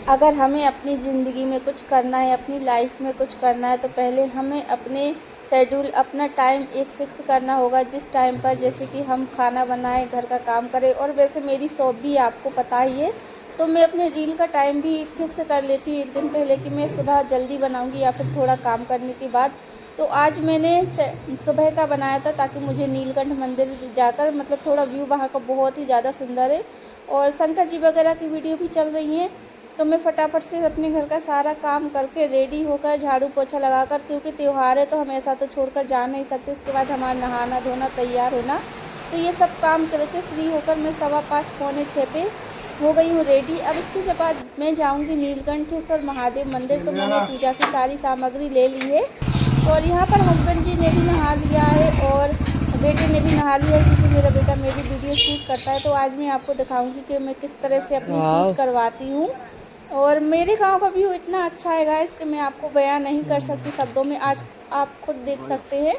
अगर हमें अपनी ज़िंदगी में कुछ करना है, अपनी लाइफ में कुछ करना है, तो पहले हमें अपने शेड्यूल, अपना टाइम एक फ़िक्स करना होगा, जिस टाइम पर जैसे कि हम खाना बनाएं, घर का काम करें। और वैसे मेरी शॉप भी आपको पता ही है, तो मैं अपने रील का टाइम भी फिक्स कर लेती हूँ एक दिन पहले कि मैं सुबह जल्दी बनाऊँगी या फिर थोड़ा काम करने के बाद। तो आज मैंने सुबह का बनाया था, ताकि मुझे नीलकंठ मंदिर जाकर मतलब थोड़ा व्यू वहाँ का बहुत ही ज़्यादा सुंदर है, और शंकर जी वगैरह की वीडियो भी चल रही हैं। तो मैं फटाफट से अपने घर का सारा काम करके रेडी होकर, झाड़ू पोछा लगाकर, क्योंकि त्यौहार है तो हम ऐसा तो छोड़कर जा नहीं सकते। उसके बाद हमारा नहाना धोना, तैयार होना, तो ये सब काम करके फ्री होकर मैं 5:15 पौने 6 पे हो गई हूँ रेडी। अब इसके बाद मैं जाऊँगी नीलकंठेश्वर महादेव मंदिर। तो मैंने पूजा की सारी सामग्री ले ली है, और यहाँ पर हस्बैंड जी ने भी नहा लिया है और बेटे ने भी नहा लिया है, क्योंकि मेरा बेटा मेरी वीडियो शूट करता है। तो आज मैं आपको दिखाऊंगी कि मैं किस तरह से अपनी शूट करवाती हूँ। और मेरे गांव का व्यू इतना अच्छा है गाइस कि मैं आपको बयान नहीं कर सकती शब्दों में, आज आप खुद देख सकते हैं।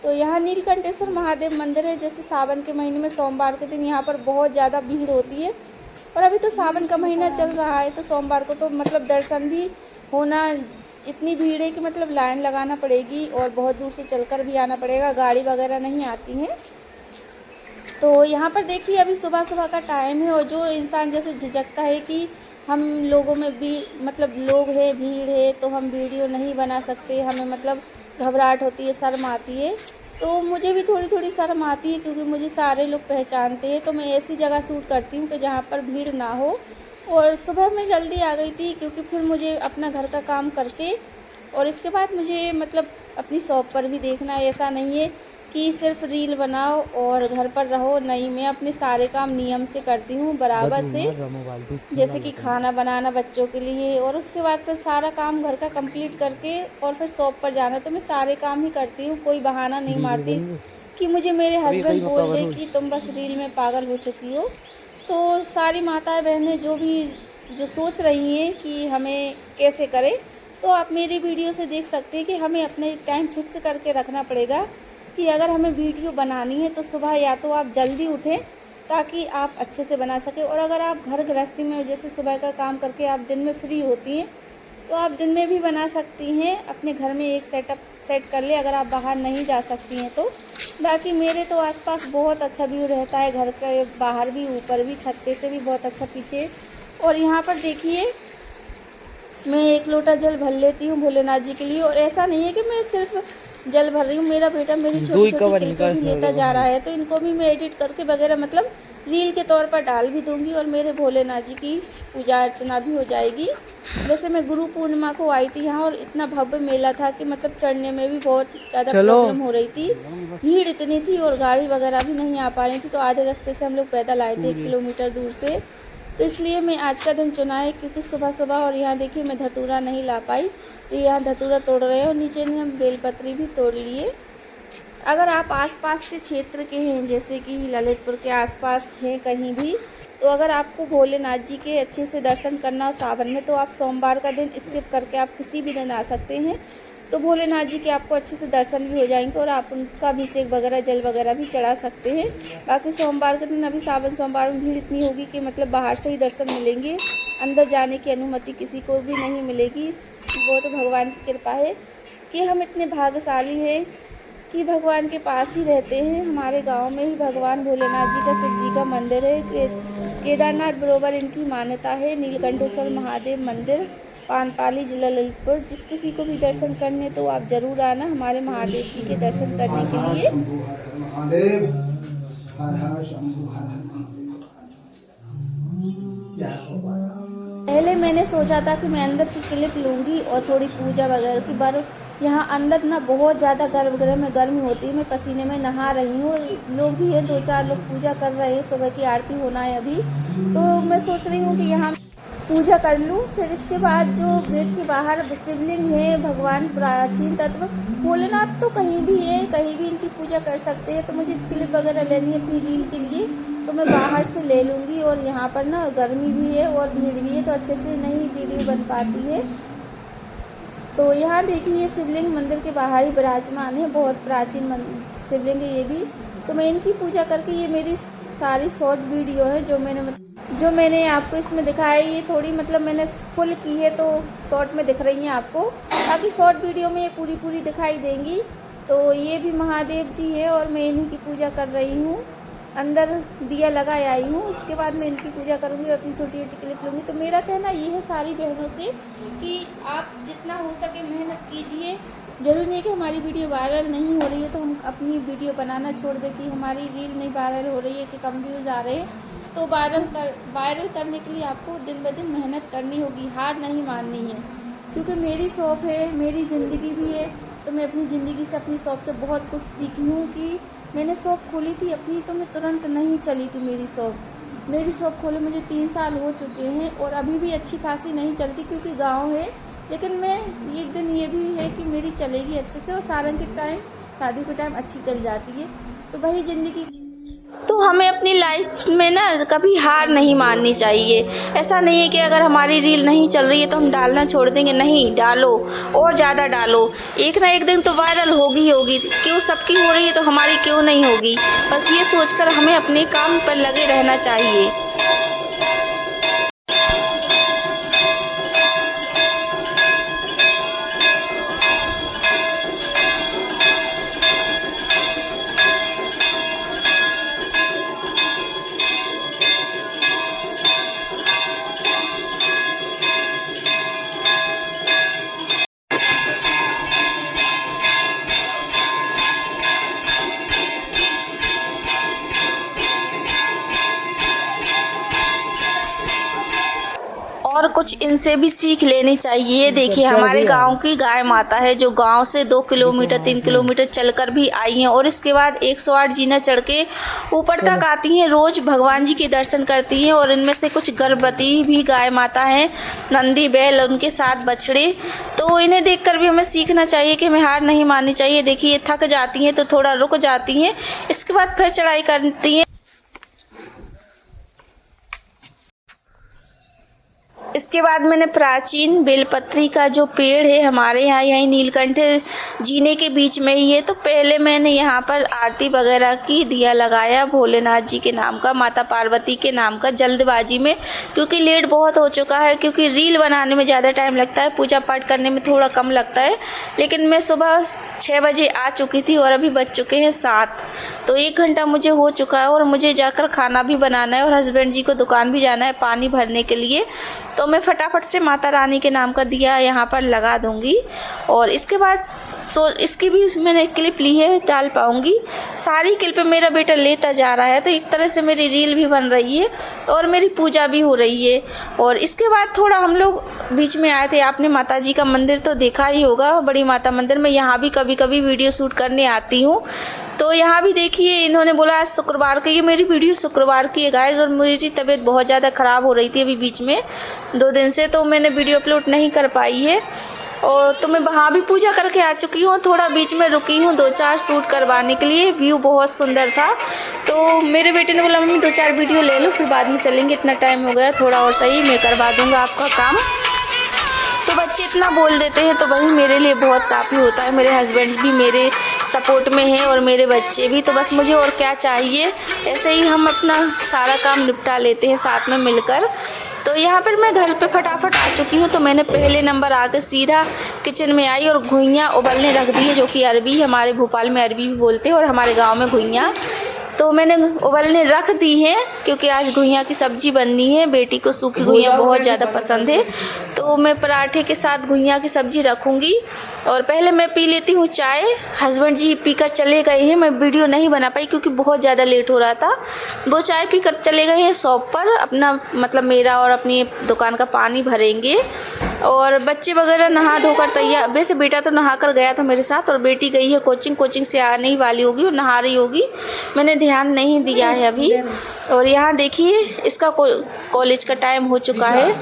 तो यहाँ नीलकंठेश्वर महादेव मंदिर है। जैसे सावन के महीने में सोमवार के दिन यहाँ पर बहुत ज़्यादा भीड़ होती है, और अभी तो सावन का महीना चल रहा है, तो सोमवार को तो मतलब दर्शन भी होना, इतनी भीड़ है कि मतलब लाइन लगाना पड़ेगी, और बहुत दूर से चलकर भी आना पड़ेगा, गाड़ी वगैरह नहीं आती हैं। तो यहाँ पर देखिए अभी सुबह सुबह का टाइम है, और जो इंसान जैसे झिझकता है कि हम लोगों में भी मतलब लोग हैं, भीड़ है, तो हम वीडियो नहीं बना सकते, हमें मतलब घबराहट होती है, शर्म आती है। तो मुझे भी थोड़ी थोड़ी शर्म आती है, क्योंकि मुझे सारे लोग पहचानते हैं। तो मैं ऐसी जगह शूट करती हूँ कि जहाँ पर भीड़ ना हो। और सुबह मैं जल्दी आ गई थी, क्योंकि फिर मुझे अपना घर का काम करके और इसके बाद मुझे मतलब अपनी शॉप पर भी देखना है। ऐसा नहीं है कि सिर्फ रील बनाओ और घर पर रहो, नहीं, मैं अपने सारे काम नियम से करती हूँ, बराबर से। जैसे कि खाना बनाना बच्चों के लिए, और उसके बाद फिर सारा काम घर का कंप्लीट करके और फिर शॉप पर जाना। तो मैं सारे काम ही करती हूँ, कोई बहाना नहीं मारती कि मुझे मेरे हस्बैंड बोल दे कि तुम बस रील में पागल हो चुकी हो। तो सारी माताएं बहनें जो सोच रही हैं कि हमें कैसे करें, तो आप मेरी वीडियो से देख सकते हैं कि हमें अपने टाइम फिक्स करके रखना पड़ेगा, कि अगर हमें वीडियो बनानी है तो सुबह या तो आप जल्दी उठें, ताकि आप अच्छे से बना सकें। और अगर आप घर गृहस्थी में जैसे सुबह का काम करके आप दिन में फ्री होती हैं, तो आप दिन में भी बना सकती हैं, अपने घर में एक सेट कर ले, अगर आप बाहर नहीं जा सकती हैं तो। बाकी मेरे तो आसपास बहुत अच्छा व्यू रहता है, घर के बाहर भी, ऊपर भी, छत पे से भी बहुत अच्छा पीछे। और यहाँ पर देखिए मैं 1 लोटा जल भर लेती हूँ भोलेनाथ जी के लिए। और ऐसा नहीं है कि मैं सिर्फ जल भर रही हूँ, मेरा बेटा मेरी छोटी छोटी क्लिपें भी लेता जा रहा है, तो इनको भी मैं एडिट करके वगैरह मतलब रील के तौर पर डाल भी दूँगी, और मेरे भोलेनाथ जी की पूजा अर्चना भी हो जाएगी। वैसे मैं गुरु पूर्णिमा को आई थी यहाँ, और इतना भव्य मेला था कि मतलब चढ़ने में भी बहुत ज़्यादा प्रॉब्लम हो रही थी, भीड़ इतनी थी, और गाड़ी वगैरह भी नहीं आ पा रही थी। तो आधे रास्ते से हम लोग पैदल आए थे 1 किलोमीटर दूर से। तो इसलिए मैं आज का दिन चुना है, क्योंकि सुबह सुबह, और यहाँ देखिए मैं धतूरा नहीं ला पाई, तो यहाँ धतूरा तोड़ रहे हैं, और नीचे ने हम बेलपत्री भी तोड़ लिए। अगर आप आसपास के क्षेत्र के हैं, जैसे कि ललितपुर के आसपास हैं कहीं भी, तो अगर आपको भोलेनाथ जी के अच्छे से दर्शन करना हो सावन में, तो आप सोमवार का दिन स्किप करके आप किसी भी दिन आ सकते हैं। तो भोलेनाथ जी के आपको अच्छे से दर्शन भी हो जाएंगे, और आप उनका अभिषेक वगैरह, जल वगैरह भी चढ़ा सकते हैं। बाकी सोमवार के दिन, अभी सावन सोमवार में भीड़ इतनी होगी कि मतलब बाहर से ही दर्शन मिलेंगे, अंदर जाने की अनुमति किसी को भी नहीं मिलेगी। वो तो भगवान की कृपा है कि हम इतने भाग्यशाली हैं कि भगवान के पास ही रहते हैं। हमारे गांव में ही भगवान भोलेनाथ जी का, शिव जी का मंदिर है। केदारनाथ बरोबर इनकी मान्यता है। नीलकंठेश्वर महादेव मंदिर, पानपाली, जिला ललितपुर। जिस किसी को भी दर्शन करने, तो आप ज़रूर आना हमारे महादेव जी के दर्शन करने के लिए। पहले मैंने सोचा था कि मैं अंदर की क्लिप लूँगी और थोड़ी पूजा वगैरह की, पर यहाँ अंदर ना बहुत ज़्यादा गर्भगृह में गर्मी होती है, मैं पसीने में नहा रही हूँ। लोग भी हैं, 2-4 लोग पूजा कर रहे हैं, सुबह की आरती होना है अभी। तो मैं सोच रही हूँ कि यहाँ पूजा कर लूँ। फिर इसके बाद जो गेट के बाहर शिवलिंग है, भगवान प्राचीन तत्व भोलेनाथ तो कहीं भी है, कहीं भी इनकी पूजा कर सकते हैं। तो मुझे क्लिप वगैरह लेनी है अपनी रील के लिए, तो मैं बाहर से ले लूँगी। और यहाँ पर ना गर्मी भी है और भीड़ भी है, तो अच्छे से नहीं वीडियो बन पाती है। तो यहाँ देखिए ये शिवलिंग मंदिर के बाहर ही विराजमान है, बहुत प्राचीन शिवलिंग है ये भी। तो मैं इनकी पूजा करके, ये मेरी सारी शॉर्ट वीडियो है जो मैंने आपको इसमें दिखाया है, ये थोड़ी मतलब मैंने फुल की है तो शॉर्ट में दिख रही हैं आपको, बाकी शॉर्ट वीडियो में ये पूरी दिखाई देंगी। तो ये भी महादेव जी है और मैं इन्हीं की पूजा कर रही हूँ, अंदर दिया लगा आई हूँ। उसके बाद मैं इनकी पूजा करूँगी और अपनी छोटी छोटी क्लिप लूँगी। तो मेरा कहना ये है सारी बहनों से कि आप जितना हो सके मेहनत कीजिए। ज़रूरी नहीं कि हमारी वीडियो वायरल नहीं हो रही है तो हम अपनी वीडियो बनाना छोड़ दें, कि हमारी रील नहीं वायरल हो रही है, कि कम व्यूज़ आ रहे हैं। तो वायरल करने के लिए आपको दिन ब दिन मेहनत करनी होगी, हार नहीं माननी है। क्योंकि मेरी शॉप है, मेरी ज़िंदगी भी है, तो मैं अपनी ज़िंदगी से, अपनी शॉप से बहुत कुछ सीखी हूँ। कि मैंने शॉप खोली थी अपनी, तो मैं तुरंत नहीं चली थी मेरी शॉप खोले मुझे 3 साल हो चुके हैं और अभी भी अच्छी खासी नहीं चलती क्योंकि गांव है। लेकिन मैं एक दिन ये भी है कि मेरी चलेगी अच्छे से, और सारंग के टाइम, शादी के टाइम अच्छी चल जाती है। तो वही ज़िंदगी। तो हमें अपनी लाइफ में ना कभी हार नहीं माननी चाहिए। ऐसा नहीं है कि अगर हमारी रील नहीं चल रही है तो हम डालना छोड़ देंगे, नहीं, डालो और ज़्यादा डालो, एक ना एक दिन तो वायरल होगी। क्यों सबकी हो रही है तो हमारी क्यों नहीं होगी। बस ये सोचकर हमें अपने काम पर लगे रहना चाहिए। और कुछ इनसे भी सीख लेनी चाहिए। ये देखिए हमारे गांव की गाय माता है जो गांव से 2 किलोमीटर 3 किलोमीटर चलकर भी आई हैं और इसके बाद 108 जीना चढ़ के ऊपर तक आती हैं, रोज़ भगवान जी के दर्शन करती हैं। और इनमें से कुछ गर्भवती भी गाय माता हैं, नंदी बैल, उनके साथ बछड़े। तो इन्हें देखकर भी हमें सीखना चाहिए कि हमें हार नहीं माननी चाहिए। देखिए थक जाती हैं तो थोड़ा रुक जाती हैं, इसके बाद फिर चढ़ाई करती हैं। इसके बाद मैंने प्राचीन बेलपत्री का जो पेड़ है हमारे यहाँ, यहीं नीलकंठ जीने के बीच में ही है, तो पहले मैंने यहाँ पर आरती वगैरह की, दिया लगाया भोलेनाथ जी के नाम का, माता पार्वती के नाम का, जल्दबाजी में, क्योंकि लेट बहुत हो चुका है। क्योंकि रील बनाने में ज़्यादा टाइम लगता है, पूजा पाठ करने में थोड़ा कम लगता है। लेकिन मैं सुबह 6 बजे आ चुकी थी और अभी बज चुके हैं 7, तो 1 घंटा मुझे हो चुका है और मुझे जाकर खाना भी बनाना है और हस्बैंड जी को दुकान भी जाना है पानी भरने के लिए। तो मैं फटाफट से माता रानी के नाम का दिया यहाँ पर लगा दूँगी और इसके बाद इसकी भी मैंने क्लिप ली है, डाल पाऊँगी। सारी क्लिप मेरा बेटा लेता जा रहा है, तो एक तरह से मेरी रील भी बन रही है और मेरी पूजा भी हो रही है। और इसके बाद थोड़ा हम लोग बीच में आए थे, आपने माता जी का मंदिर तो देखा ही होगा, बड़ी माता मंदिर में, यहाँ भी कभी कभी वीडियो शूट करने आती हूँ। तो यहाँ भी देखिए इन्होंने बोला आज शुक्रवार की, ये मेरी वीडियो शुक्रवार की है गाइस, और मेरी तबीयत बहुत ज़्यादा ख़राब हो रही थी अभी बीच में 2 दिन से, तो मैंने वीडियो अपलोड नहीं कर पाई है। और तो मैं वहाँ भी पूजा करके आ चुकी हूँ, थोड़ा बीच में रुकी हूँ 2-4 शूट करवाने के लिए, व्यू बहुत सुंदर था। तो मेरे बेटे ने बोला मम्मी 2-4 वीडियो ले लो फिर बाद में चलेंगे, इतना टाइम हो गया, थोड़ा और सही मैं करवा दूँगा आपका काम। तो बच्चे इतना बोल देते हैं तो वही मेरे लिए बहुत काफ़ी होता है। मेरे हस्बैंड भी मेरे सपोर्ट में हैं और मेरे बच्चे भी, तो बस मुझे और क्या चाहिए। ऐसे ही हम अपना सारा काम निपटा लेते हैं साथ में मिलकर। तो यहाँ पर मैं घर पे फटाफट आ चुकी हूँ, तो मैंने पहले नंबर आकर सीधा किचन में आई और घुइयाँ उबलने रख दी है, जो कि अरबी, हमारे भोपाल में अरबी भी बोलते हैं और हमारे गाँव में घुइयाँ। तो मैंने उबलने रख दी है क्योंकि आज घुइयाँ की सब्ज़ी बननी है, बेटी को सूखी घुइयाँ बहुत ज़्यादा पसंद है। तो मैं पराठे के साथ घुइयाँ की सब्ज़ी रखूँगी और पहले मैं पी लेती हूँ चाय। हस्बैंड जी पीकर चले गए हैं, मैं वीडियो नहीं बना पाई क्योंकि बहुत ज़्यादा लेट हो रहा था। वो चाय पीकर चले गए हैं शॉप पर, अपना मतलब मेरा और अपनी दुकान का पानी भरेंगे। और बच्चे वगैरह नहा धोकर तैयार, वैसे बेटा तो नहा कर गया था मेरे साथ और बेटी गई है कोचिंग से आने ही वाली होगी और नहा रही होगी, मैंने ध्यान नहीं दिया है अभी। और यहाँ देखिए इसका कॉलेज का टाइम हो चुका है,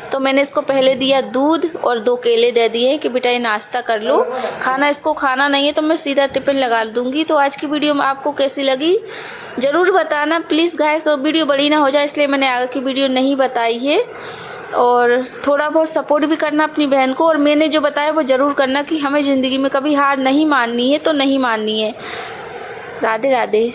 तो मैंने इसको पहले दिया दूध और 2 केले दे दिए हैं कि बेटा ये नाश्ता कर लो, खाना इसको खाना नहीं है, तो मैं सीधा टिफ़िन लगा दूँगी। तो आज की वीडियो में आपको कैसी लगी ज़रूर बताना प्लीज़ गाइस, और वीडियो बड़ी ना हो जाए इसलिए मैंने आगे की वीडियो नहीं बताई है। और थोड़ा बहुत सपोर्ट भी करना अपनी बहन को, और मैंने जो बताया वो ज़रूर करना कि हमें ज़िंदगी में कभी हार नहीं माननी है तो नहीं माननी है। राधे राधे।